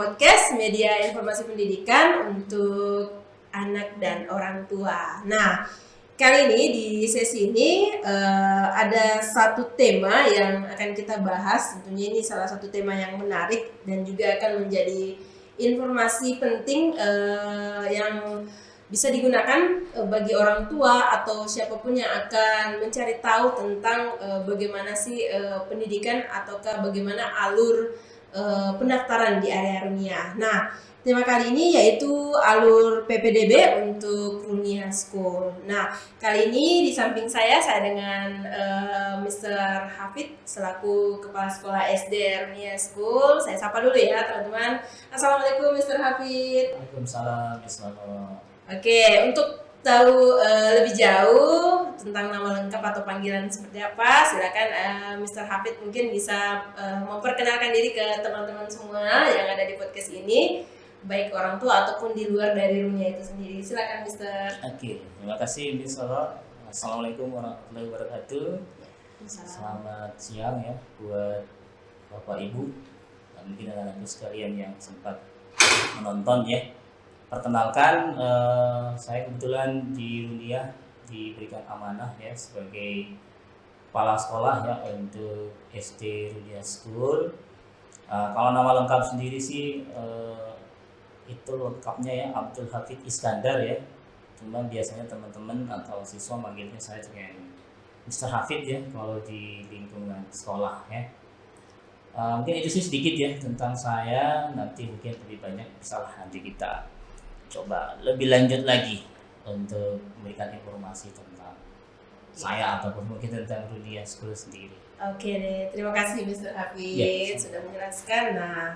Podcast, media informasi pendidikan untuk anak dan orang tua. Nah, kali ini di sesi ini ada satu tema yang akan kita bahas. Tentunya ini salah satu tema yang menarik dan juga akan menjadi informasi penting yang bisa digunakan bagi orang tua atau siapapun yang akan mencari tahu tentang bagaimana sih pendidikan ataukah bagaimana alur pendaftaran di area Runia. Nah, tema kali ini yaitu alur PPDB untuk Runia School. Nah, kali ini di samping saya dengan Mr. Hafid selaku Kepala Sekolah SD Runia School. Saya sapa dulu ya teman-teman. Assalamualaikum Mr. Hafid. Waalaikumsalam. Assalamualaikum. Oke, untuk tahu lebih jauh tentang nama lengkap atau panggilan seperti apa, silakan Mr. Hafid mungkin bisa memperkenalkan diri ke teman-teman semua yang ada di podcast ini, baik orang tua ataupun di luar dari Runia itu sendiri. Silakan Mr. Oke, terima kasih Miss Solo. Assalamualaikum warahmatullahi wabarakatuh. Selamat siang ya buat Bapak Ibu dan mungkin anak-anakku sekalian yang sempat menonton ya. Perkenalkan, saya kebetulan di Runia diberikan amanah ya sebagai kepala sekolah ya untuk SD Runia School. Kalau nama lengkap sendiri sih itu lengkapnya ya Abdul Hafid Iskandar ya. Cuman biasanya teman-teman atau siswa manggilnya saya dengan Mr. Hafid ya kalau di lingkungan sekolah ya. Mungkin itu sih sedikit ya tentang saya. Nanti mungkin lebih banyak bisa nanti kita coba lebih lanjut lagi untuk memberikan informasi tentang saya ataupun mungkin tentang Runia School sendiri. Oke deh, terima kasih Mr. Hafid sudah menjelaskan. Nah,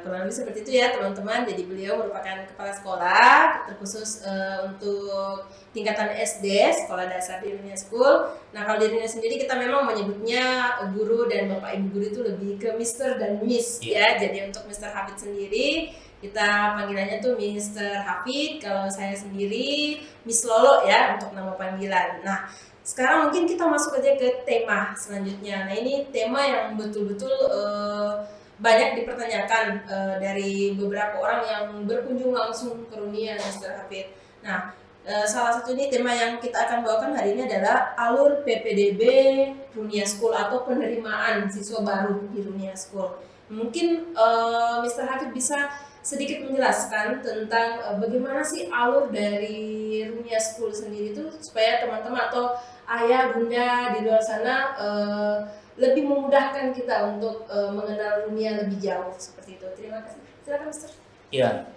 kurang lebih seperti itu ya teman-teman. Jadi beliau merupakan kepala sekolah terkhusus untuk tingkatan SD, sekolah dasar di Runia School. Nah, kalau di Runia sendiri kita memang menyebutnya guru dan bapak ibu guru itu lebih ke Mr. dan Miss ya. Jadi untuk Mr. Hafid sendiri kita panggilannya tuh Mr. Hafid, kalau saya sendiri Miss Lolo ya untuk nama panggilan. Nah, sekarang mungkin kita masuk aja ke tema selanjutnya. Nah, ini tema yang betul-betul banyak dipertanyakan dari beberapa orang yang berkunjung langsung ke Runia, Mr. Hafid. Nah, salah satu ini tema yang kita akan bawakan hari ini adalah alur PPDB Runia School atau penerimaan siswa baru di Runia School. Mungkin Mr. Hafid bisa sedikit menjelaskan tentang bagaimana sih alur dari Runia School sendiri itu supaya teman-teman atau ayah bunda di luar sana lebih memudahkan kita untuk mengenal Runia lebih jauh seperti itu. Terima kasih. Silakan Mister. Ya,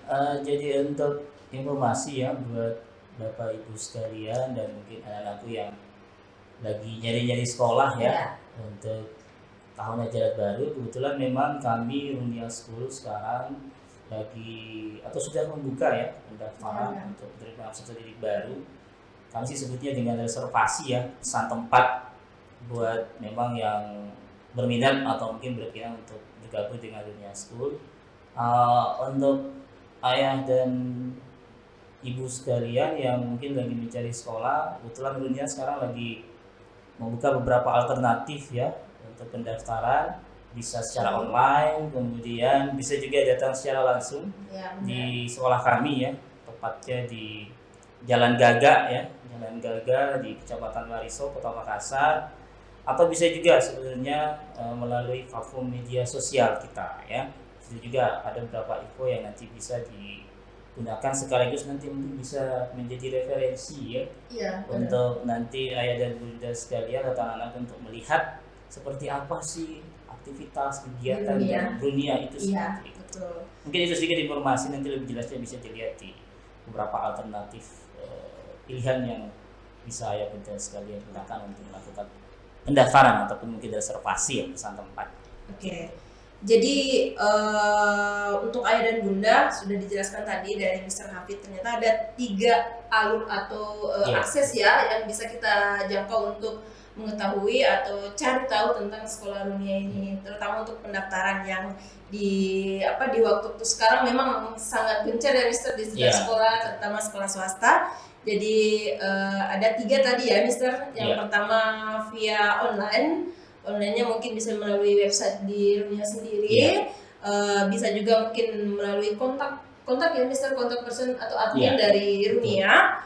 jadi untuk informasi ya buat Bapak Ibu sekalian dan mungkin anak-anakku yang lagi nyari-nyari sekolah ya untuk tahun ajaran baru, kebetulan memang kami Runia School sekarang lagi atau sudah membuka ya pendaftaran untuk menerima peserta didik baru. Kami sih sebutnya dengan reservasi ya, pesan tempat buat memang yang berminat atau mungkin berkeinginan untuk bergabung dengan Runia School. Untuk ayah dan ibu sekalian yang mungkin lagi mencari sekolah, kebetulan Runia sekarang lagi membuka beberapa alternatif ya untuk pendaftaran. Bisa secara online, kemudian bisa juga datang secara langsung di sekolah kami ya, tepatnya di Jalan Gaga ya, Jalan Gaga di Kecamatan Wariso, Kota Makassar, atau bisa juga sebenarnya melalui platform media sosial kita ya. Itu juga ada beberapa info yang nanti bisa digunakan sekaligus nanti mungkin bisa menjadi referensi ya untuk nanti ayah dan bunda sekalian atau anak-anak untuk melihat seperti apa sih aktivitas kegiatan dan Runia itu sendiri. Betul. Mungkin itu sedikit informasi, nanti lebih jelasnya bisa dilihat di beberapa alternatif pilihan yang bisa ya bunda sekalian gunakan untuk melakukan pendaftaran ataupun mungkin reservasi ya pesan tempat. Oke. Jadi untuk ayah dan bunda sudah dijelaskan tadi dari Mr. Hafid, ternyata ada 3 alur atau akses ya yang bisa kita jangkau untuk mengetahui atau cari tahu tentang sekolah Runia ini, terutama untuk pendaftaran yang di waktu sekarang memang sangat gencar ya Mister di setiap sekolah, terutama sekolah swasta. Jadi ada 3 tadi ya Mister. Yang pertama via online, onlinenya mungkin bisa melalui website di Runia sendiri. bisa juga mungkin melalui kontak ya Mister, kontak person atau admin Iya. dari Runia.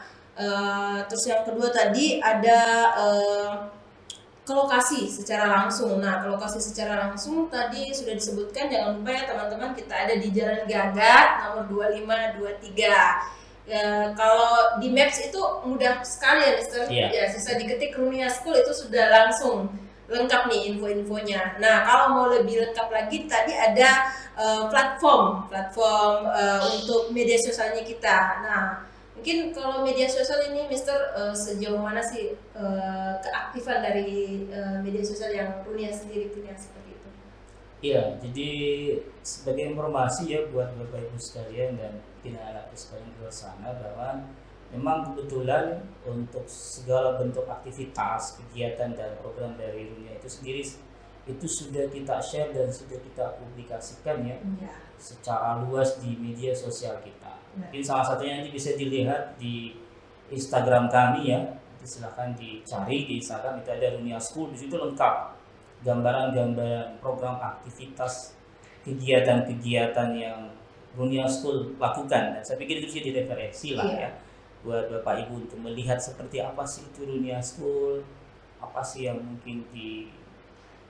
Terus yang kedua tadi ada ke lokasi secara langsung. Nah, ke lokasi secara langsung tadi sudah disebutkan, jangan lupa ya teman-teman, kita ada di Jalan Gagat nomor 2523. Kalau di Maps itu mudah sekali ya Mister. Iya. Ya, sisa diketik Runia School itu sudah langsung lengkap nih info-infonya. Nah, kalau mau lebih lengkap lagi tadi ada platform untuk media sosialnya kita. Nah, mungkin kalau media sosial ini Mister, sejauh mana sih keaktifan dari media sosial yang Runia sendiri punya seperti itu? Iya, jadi sebagai informasi ya buat Bapak Ibu sekalian dan anak-anak sekalian di luar sana, bahwa memang kebetulan untuk segala bentuk aktivitas, kegiatan dan program dari Runia itu sendiri itu sudah kita share dan sudah kita publikasikan ya secara luas di media sosial kita. Mungkin salah satunya nanti bisa dilihat di Instagram kami ya. Silahkan dicari di Instagram, itu ada Runia School, di situ lengkap gambaran-gambaran program aktivitas kegiatan-kegiatan yang Runia School lakukan, dan saya pikir itu bisa direferensi lah ya buat Bapak Ibu untuk melihat seperti apa sih itu Runia School, apa sih yang mungkin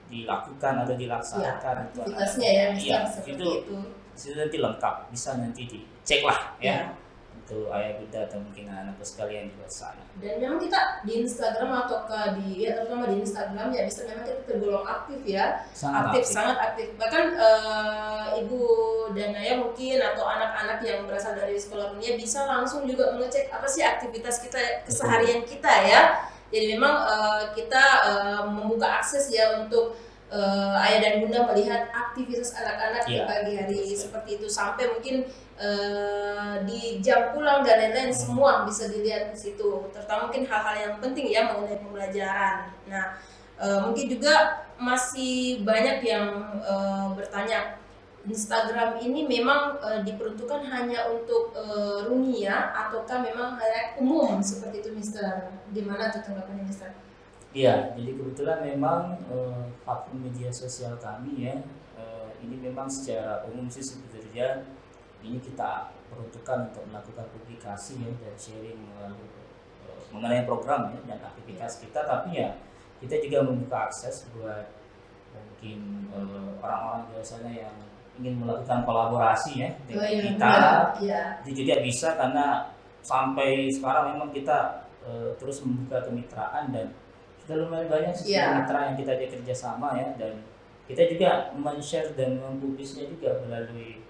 dilakukan atau dilaksanakan itu aktivitasnya ya Mister, seperti itu nanti lengkap, bisa nanti dicek lah ya untuk ayah bunda atau mungkin anak-anak sekalian di luar sana. Dan memang kita di Instagram atau terutama di Instagram ya Mister, memang kita tergolong aktif ya, sangat aktif. Bahkan ibu dan ayah mungkin atau anak-anak yang berasal dari sekolah Runia bisa langsung juga mengecek apa sih aktivitas kita keseharian kita ya. Jadi memang kita membuka akses ya untuk ayah dan bunda melihat aktivitas anak-anak di pagi hari seperti itu, sampai mungkin di jam pulang dan lain-lain semua bisa dilihat di situ, terutama mungkin hal-hal yang penting ya mengenai pembelajaran. Nah, mungkin juga masih banyak yang bertanya, Instagram ini memang diperuntukkan hanya untuk Runia ataukah memang hal umum seperti itu Mister? Gimana tuh tanggapannya Mister? Iya, jadi kebetulan memang platform media sosial kami ya, ini memang secara umum sih sebetulnya ini kita peruntukkan untuk melakukan publikasi ya dan sharing mengenai program ya dan aktivitas kita, tapi ya kita juga membuka akses buat mungkin orang-orang di sana yang ingin melakukan kolaborasi ya dengan kita. Itu juga bisa, karena sampai sekarang memang kita terus membuka kemitraan dan sudah lumayan banyak mitra yang kita ajak kerjasama ya, dan kita juga men-share dan mempublisnya juga melalui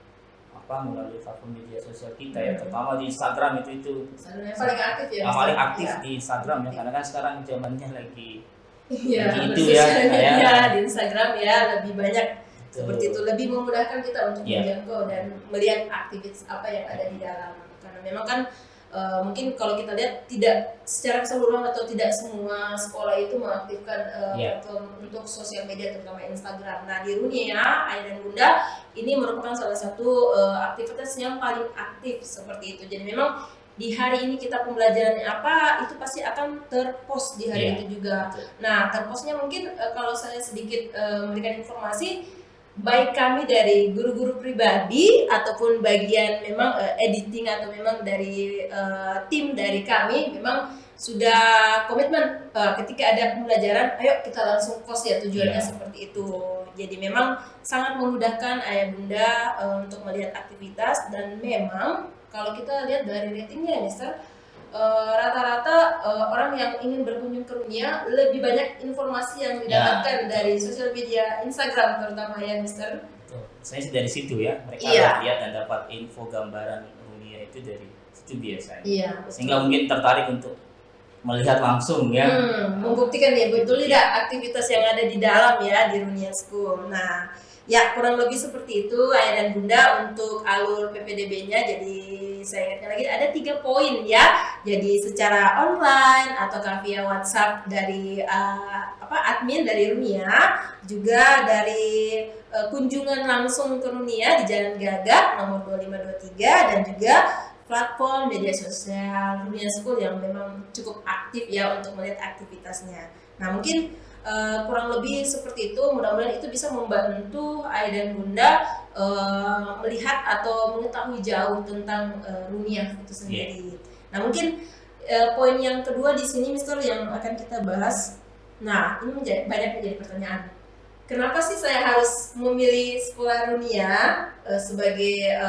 platform media sosial kita ya, terutama di Instagram itu yang paling aktif ya. Yang paling aktif di Instagram ya, karena kan sekarang zamannya lagi itu ya di Instagram ya lebih banyak seperti itu, lebih memudahkan kita untuk menjangkau dan melihat aktivitas apa yang ada di dalam, karena memang kan mungkin kalau kita lihat tidak secara keseluruhan atau tidak semua sekolah itu mengaktifkan platform untuk sosial media terutama Instagram. Nah, di Runia ayah dan bunda ini merupakan salah satu aktivitas yang paling aktif seperti itu. Jadi memang di hari ini kita pembelajarannya apa itu pasti akan terpost di hari itu juga. Nah, terpostnya mungkin kalau saya sedikit memberikan informasi, baik kami dari guru-guru pribadi ataupun bagian memang editing atau memang dari tim dari kami memang sudah komitmen ketika ada pembelajaran, ayo kita langsung post ya, tujuannya seperti itu. Jadi memang sangat memudahkan ayah bunda untuk melihat aktivitas, dan memang kalau kita lihat dari ratingnya Mister, rata-rata orang yang ingin berkunjung ke Runia lebih banyak informasi yang didapatkan dari sosial media Instagram terutama ya Mister. Saya sih dari situ ya, mereka lihat dan dapat info gambaran Runia itu dari situ biasanya. Sehingga mungkin tertarik untuk melihat langsung ya. Membuktikan ya betul tidak aktivitas yang ada di dalam ya di Runia School. Nah, ya kurang lebih seperti itu ayah dan bunda untuk alur PPDB-nya. Jadi saya ingatkan lagi ada 3 poin ya. Jadi secara online atau via WhatsApp dari admin dari Runia, juga dari kunjungan langsung ke Runia di Jalan Gagak nomor 2523, dan juga platform media sosial Runia School yang memang cukup aktif ya untuk melihat aktivitasnya. Nah, mungkin kurang lebih seperti itu. Mudah-mudahan itu bisa membantu ayah dan bunda melihat atau mengetahui jauh tentang runia itu sendiri. Nah mungkin poin yang kedua di sini Mister yang akan kita bahas. Nah ini banyak menjadi pertanyaan. Kenapa sih saya harus memilih sekolah runia sebagai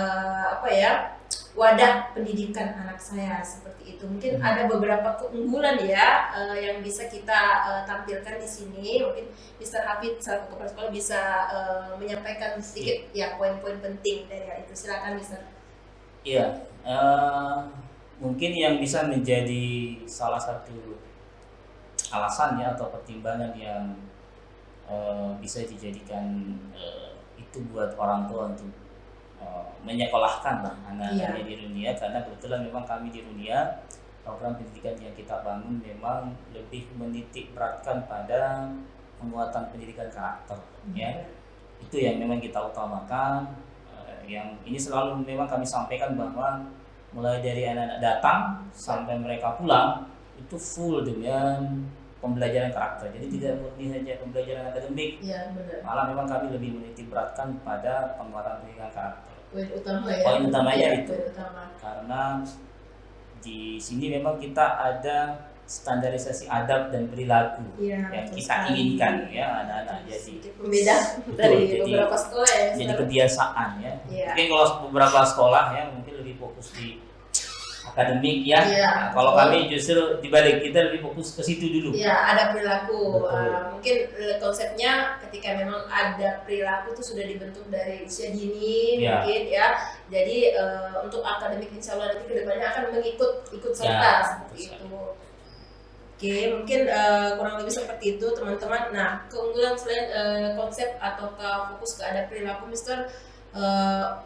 wadah pendidikan anak saya seperti itu? Mungkin ada beberapa keunggulan ya yang bisa kita tampilkan di sini. Mungkin Mr. Hafid selaku kepala sekolah bisa menyampaikan sedikit ya poin-poin penting dari hal itu. Silakan Mr. Iya, mungkin yang bisa menjadi salah satu alasan ya atau pertimbangan yang bisa dijadikan itu buat orang tua untuk menyekolahkan lah anak-anaknya di Runia, karena kebetulan memang kami di Runia program pendidikan yang kita bangun memang lebih menitik beratkan pada penguatan pendidikan karakter ya. Itu yang memang kita utamakan, yang ini selalu memang kami sampaikan bahwa mulai dari anak-anak datang sampai mereka pulang itu full dengan pembelajaran karakter. Jadi tidak murni saja pembelajaran akademik. Iya, benar. Malah memang kami lebih menitik beratkan pada penguatan pendidikan karakter. Poin utama ya. Poin utamanya itu. Poin utama. Karena di sini memang kita ada standarisasi adab dan perilaku yang kita inginkan ya anak-anak jadi pembeda dari beberapa sekolah ya. Jadi kebiasaan ya. Mungkin kalau beberapa sekolah ya mungkin lebih fokus di akademik ya. Nah, kalau kami justru dibalik, kita lebih fokus ke situ dulu. Iya, ada perilaku. Mungkin konsepnya ketika memang ada perilaku itu sudah dibentuk dari usia dini mungkin ya. Jadi untuk akademik insya Allah nanti kedepannya akan ikut serta seperti itu. Oke, mungkin kurang lebih seperti itu teman-teman. Nah, keunggulan selain konsep atau fokus ke ada perilaku, Mister,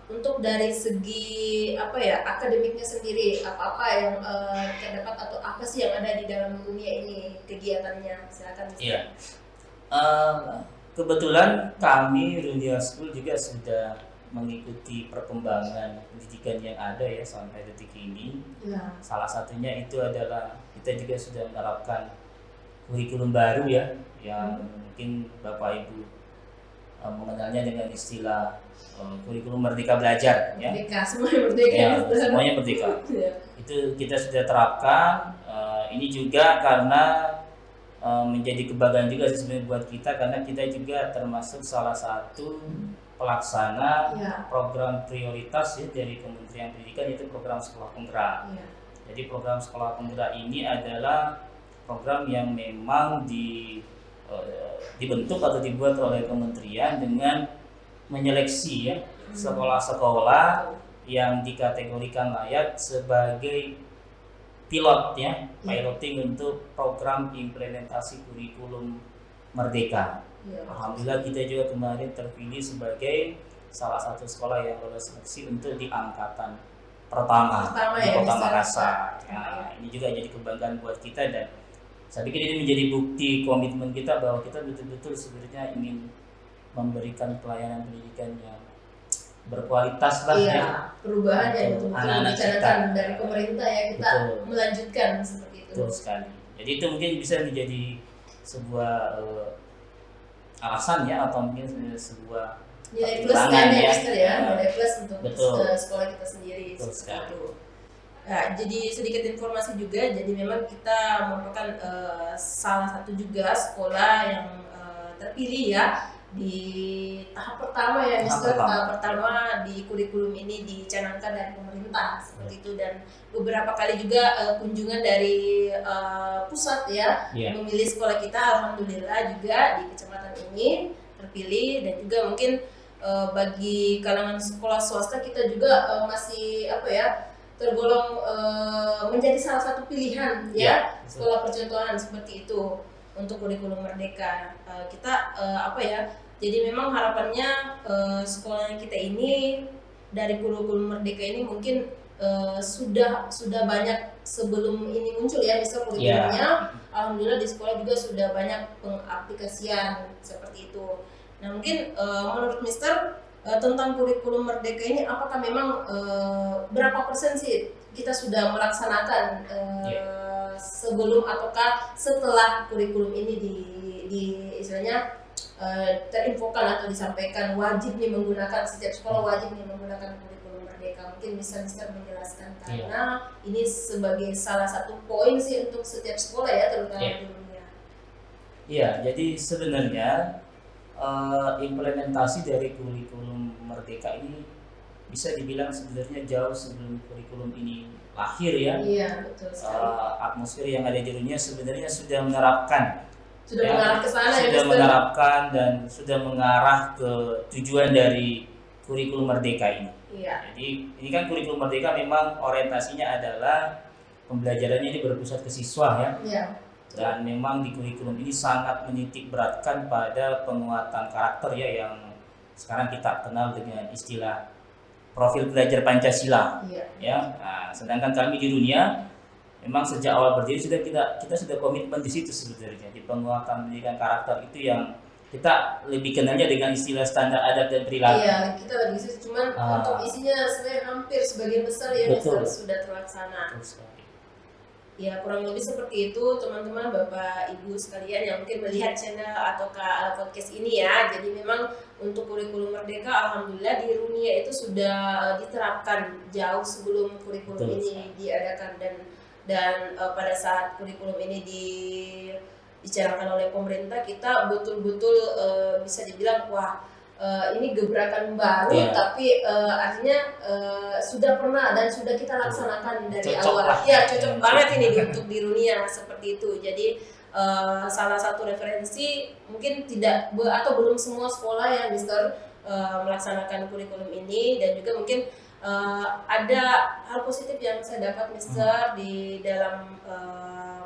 untuk dari segi akademiknya sendiri apa yang terdapat atau apa sih yang ada di dalam dunia ini kegiatannya, silakan Mister. Iya. Kebetulan kami Runia School juga sudah mengikuti perkembangan pendidikan yang ada ya sampai detik ini. Salah satunya itu adalah kita juga sudah menerapkan kurikulum baru ya, yang mungkin Bapak Ibu mengenalnya dengan istilah kurikulum Merdeka Belajar ya. Merdeka, semuanya merdeka. Ya, semuanya merdeka. Itu kita sudah terapkan. Ini juga karena menjadi kebanggaan juga sebenarnya buat kita, karena kita juga termasuk salah satu pelaksana program prioritas ya dari Kementerian Pendidikan, yaitu program sekolah penggerak. Jadi program sekolah penggerak ini adalah program yang memang dibentuk atau dibuat oleh kementerian dengan menyeleksi ya sekolah-sekolah yang dikategorikan layak sebagai pilot ya, piloting untuk program implementasi kurikulum Merdeka. Alhamdulillah kita juga kemarin terpilih sebagai salah satu sekolah yang lolos seleksi untuk di angkatan pertama di Kota Makassar. Nah, ini juga jadi kebanggaan buat kita, dan saya pikir ini menjadi bukti komitmen kita bahwa kita betul-betul sebenarnya ingin memberikan pelayanan pendidikan yang berkualitas lah ya. Perubahan yang betul-betul dibicarakan dari pemerintah ya, kita melanjutkan seperti itu. Betul sekali. Jadi itu mungkin bisa menjadi sebuah alasan ya, atau mungkin sebuah nilai plusnya ya, nilai plus untuk sekolah kita sendiri. Betul sekali. Nah, jadi sedikit informasi juga, jadi memang kita merupakan salah satu juga sekolah yang terpilih ya di tahap pertama ya Mister, tahap pertama di kurikulum ini dicanangkan dari pemerintah seperti itu, dan beberapa kali juga kunjungan dari pusat ya memilih sekolah kita. Alhamdulillah juga di kecamatan ini terpilih, dan juga mungkin bagi kalangan sekolah swasta kita juga masih tergolong menjadi salah satu pilihan ya sekolah percontohan seperti itu untuk kurikulum Merdeka. Kita jadi memang harapannya sekolah kita ini dari kurikulum Merdeka ini mungkin sudah banyak sebelum ini muncul ya Mister kurikulumnya. Alhamdulillah di sekolah juga sudah banyak pengaplikasian seperti itu. Nah mungkin menurut Mister tentang kurikulum Merdeka ini, apakah memang berapa persen sih kita sudah melaksanakan sebelum ataukah setelah kurikulum ini di istilahnya terinfokan atau disampaikan wajib nih menggunakan, setiap sekolah wajib nih menggunakan kurikulum merdeka. Mungkin bisa Mister menjelaskan karena ini sebagai salah satu poin sih untuk setiap sekolah ya, terutama di dunia. Iya, jadi sebenarnya implementasi dari kurikulum merdeka ini bisa dibilang sebenarnya jauh sebelum kurikulum ini lahir ya. Iya, betul sekali. Atmosfer yang ada di dunia sebenarnya sudah menerapkan, mengarah ke sana, sudah menerapkan dan sudah mengarah ke tujuan dari kurikulum merdeka ini. Iya. Jadi ini kan kurikulum merdeka memang orientasinya adalah pembelajarannya ini berpusat ke siswa ya. Iya. Dan memang di kurikulum ini sangat menitik beratkan pada penguatan karakter ya, yang sekarang kita kenal dengan istilah profil belajar Pancasila. Ya. Nah, sedangkan kami di dunia memang sejak awal berdiri kita sudah komitmen di situ sebenarnya, di penguatan pendidikan karakter itu yang kita lebih kenalnya dengan istilah standar adat dan perilaku. Iya, kita lebih cuman untuk isinya sebenarnya hampir sebagian besar ya sudah terlaksana. Ya kurang lebih seperti itu teman-teman, Bapak Ibu sekalian yang mungkin melihat channel atau podcast ini ya. Jadi memang untuk kurikulum merdeka alhamdulillah di dunia itu sudah diterapkan jauh sebelum kurikulum ini diadakan, dan pada saat kurikulum ini dibicarakan oleh pemerintah, kita betul-betul bisa dibilang wah ini gebrakan baru, tapi artinya sudah pernah dan sudah kita laksanakan dari awal. Ya cocok banget ini untuk di dunia seperti itu. Jadi salah satu referensi mungkin tidak atau belum semua sekolah yang Mister melaksanakan kurikulum ini, dan juga mungkin ada hal positif yang saya dapat Mister di dalam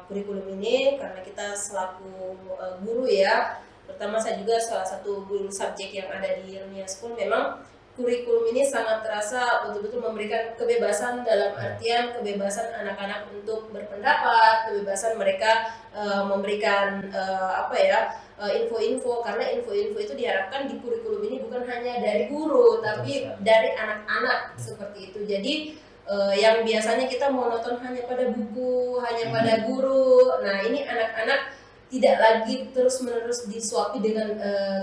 kurikulum ini, karena kita selaku guru ya. Pertama saya juga salah satu guru subjek yang ada di Runia School, memang kurikulum ini sangat terasa betul-betul memberikan kebebasan dalam artian kebebasan anak-anak untuk berpendapat, kebebasan mereka memberikan info-info, karena info-info itu diharapkan di kurikulum ini bukan hanya dari guru tapi dari anak-anak seperti itu. Jadi yang biasanya kita monoton hanya pada buku, hanya pada guru, nah ini anak-anak tidak lagi terus-menerus disuapi dengan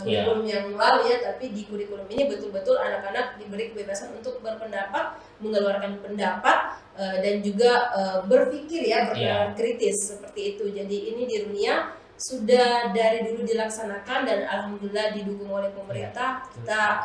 kurikulum yang lalu ya, tapi di kurikulum ini betul-betul anak-anak diberi kebebasan untuk berpendapat, mengeluarkan pendapat, dan juga berpikir ya, berpikiran kritis seperti itu. Jadi ini di dunia sudah dari dulu dilaksanakan dan alhamdulillah didukung oleh pemerintah. Kita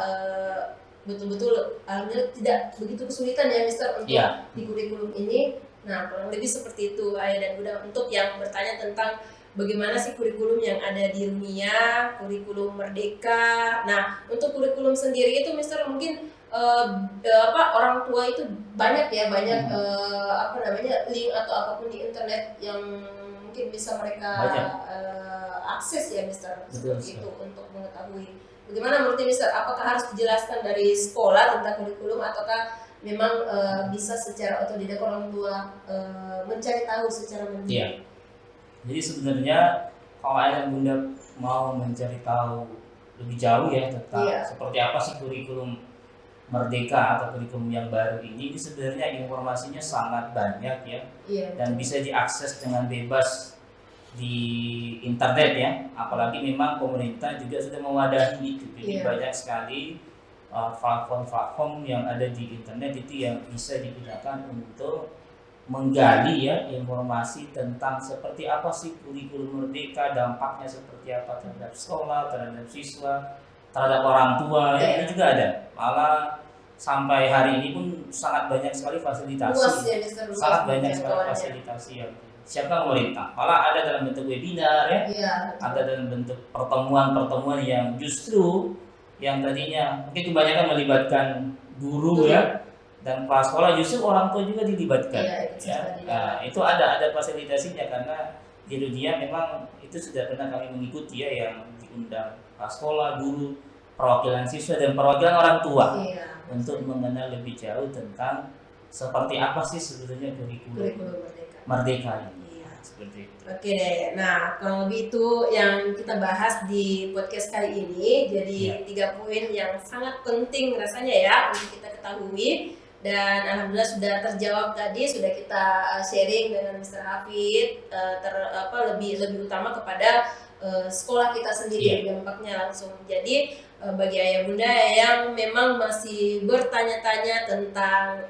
betul-betul alhamdulillah tidak begitu kesulitan ya Mister untuk di kurikulum ini. Nah kurang lebih seperti itu Ayah dan Bunda. Untuk yang bertanya tentang bagaimana sih kurikulum yang ada di dunia, kurikulum merdeka. Nah, untuk kurikulum sendiri itu Mister mungkin orang tua itu banyak link atau apapun di internet yang mungkin bisa mereka akses ya Mister, seperti itu untuk mengetahui. Bagaimana menurut Mister, apakah harus dijelaskan dari sekolah tentang kurikulum ataukah memang bisa secara otodidak orang tua mencari tahu secara mandiri? Jadi sebenarnya kalau Ayah dan Bunda mau mencari tahu lebih jauh ya tentang seperti apa sih kurikulum merdeka atau kurikulum yang baru ini sebenarnya informasinya sangat banyak ya, dan bisa diakses dengan bebas di internet ya. Apalagi memang pemerintah juga sudah mewadahi itu. Jadi banyak sekali platform-platform yang ada di internet itu yang bisa digunakan untuk menggali ya informasi tentang seperti apa sih kurikulum merdeka, dampaknya seperti apa terhadap sekolah, terhadap siswa, terhadap orang tua ya, ini juga ada. Malah sampai hari ini pun sangat banyak sekali fasilitasi, sangat banyak sekali fasilitasi yang siapkan pemerintah. Malah ada dalam bentuk webinar ya, ada dalam bentuk pertemuan-pertemuan yang justru yang tadinya mungkin kebanyakan melibatkan guru ya, dan kepala sekolah, justru orang tua juga dilibatkan. Nah, itu ada fasilitasinya karena di dunia memang itu sudah pernah kami mengikuti ya, yang diundang kepala sekolah, guru, perwakilan siswa dan perwakilan orang tua untuk mengenal lebih jauh tentang seperti apa sih sebetulnya kurikulum merdeka ini. Seperti itu. Oke deh, nah kurang lebih itu yang kita bahas di podcast kali ini. Jadi 3 poin yang sangat penting rasanya ya untuk kita ketahui. Dan alhamdulillah sudah terjawab tadi, sudah kita sharing dengan Mr. Hafid lebih utama kepada sekolah kita sendiri, dampaknya langsung. Jadi bagi ayah bunda yang memang masih bertanya-tanya tentang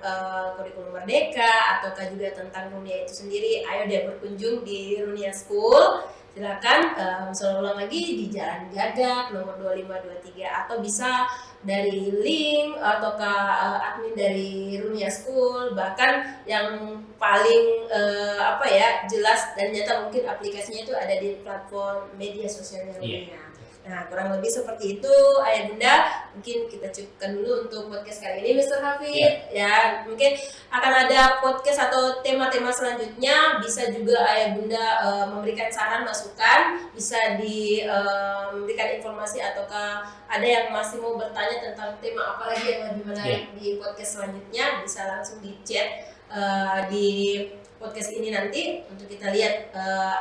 kurikulum merdeka ataukah juga tentang Runia itu sendiri, ayo deh berkunjung di Runia School. Silakan misalnya ulang lagi di Jalan Gagak nomor 2523 atau bisa dari link ataukah admin dari Runia School, bahkan yang paling jelas dan nyata mungkin aplikasinya itu ada di platform media sosialnya Runia. Nah, kurang lebih seperti itu ayah bunda. Mungkin kita cukupkan dulu untuk podcast kali ini, Mr. Hafid. Ya, mungkin akan ada podcast atau tema-tema selanjutnya. Bisa juga ayah bunda memberikan saran masukan, bisa memberikan informasi ataukah ada yang masih mau bertanya tentang tema apa lagi yang lebih menarik di podcast selanjutnya, bisa langsung di chat di podcast ini nanti untuk kita lihat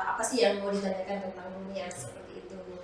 apa sih yang mau ditanyakan tentang dunia seperti itu.